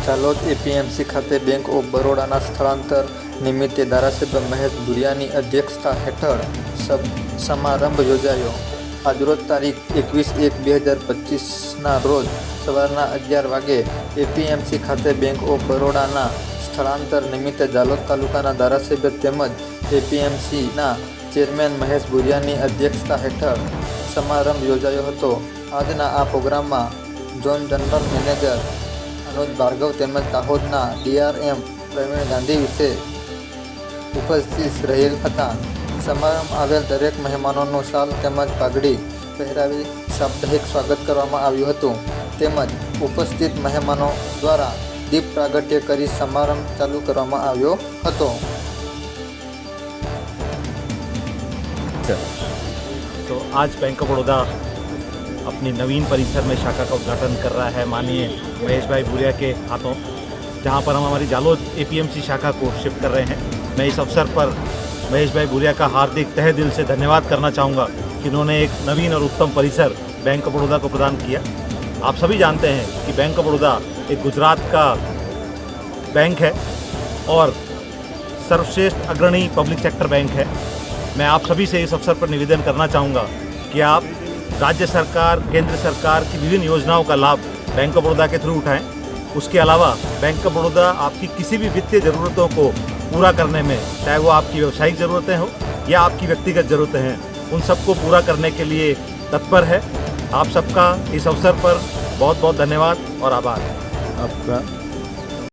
Jhalod APMC ખાતે bank of બરોડાના સ્થળાંતર નિમિત્તે ધારાસભ્ય મહેશ ભુરિયાની અધ્યક્ષતા હેઠળ સમારંભ યોજાયો। આજરોજ તારીખ 21/1/2025ના રોજ સવારના 11 વાગે એપીએમસી ખાતે બેંક ઓફ બરોડાના સ્થળાંતર નિમિત્તે જાલોદ તાલુકાના ધારાસભ્ય તેમજ એપીએમસીના ચેરમેન મહેશ ભુરિયાની અધ્યક્ષતા હેઠળ સમારંભ યોજાયો હતો। આજના આ પ્રોગ્રામમાં ઝોન જનરલ મેનેજર અનુજ ભાર્ગવ તેમજ દાહોદના ડીઆરએમ પ્રવીણ ગાંધી વિશે ઉપસ્થિત રહેલ હતા। સમારંભ આવેલ દરેક મહેમાનોનું શાલ તેમજ પાઘડી પહેરાવી સાપ્તાહિક સ્વાગત કરવામાં આવ્યું હતું તેમજ ઉપસ્થિત મહેમાનો દ્વારા દીપ પ્રાગટ્ય કરી સમારંભ ચાલુ કરવામાં આવ્યો હતો। तो आज बैंक ऑफ बड़ौदा अपनी नवीन परिसर में शाखा का उद्घाटन कर रहा है माननीय महेश भाई भुरिया के हाथों, जहां पर हम हमारी जालोद एपीएमसी शाखा को शिफ्ट कर रहे हैं। मैं इस अवसर पर महेश भाई भुरिया का हार्दिक तहे दिल से धन्यवाद करना चाहूँगा कि उन्होंने एक नवीन और उत्तम परिसर बैंक ऑफ बड़ौदा को प्रदान किया। आप सभी जानते हैं कि बैंक ऑफ बड़ौदा एक गुजरात का बैंक है और सर्वश्रेष्ठ अग्रणी पब्लिक सेक्टर बैंक है। मैं आप सभी से इस अवसर पर निवेदन करना चाहूँगा कि आप राज्य सरकार, केंद्र सरकार की विभिन्न योजनाओं का लाभ बैंक ऑफ बड़ौदा के थ्रू उठाएं। उसके अलावा बैंक ऑफ बड़ौदा आपकी किसी भी वित्तीय ज़रूरतों को पूरा करने में, चाहे वो आपकी व्यावसायिक ज़रूरतें हो या आपकी व्यक्तिगत ज़रूरतें हैं, उन सबको पूरा करने के लिए तत्पर है। आप सबका इस अवसर पर बहुत बहुत धन्यवाद और आभार। आपका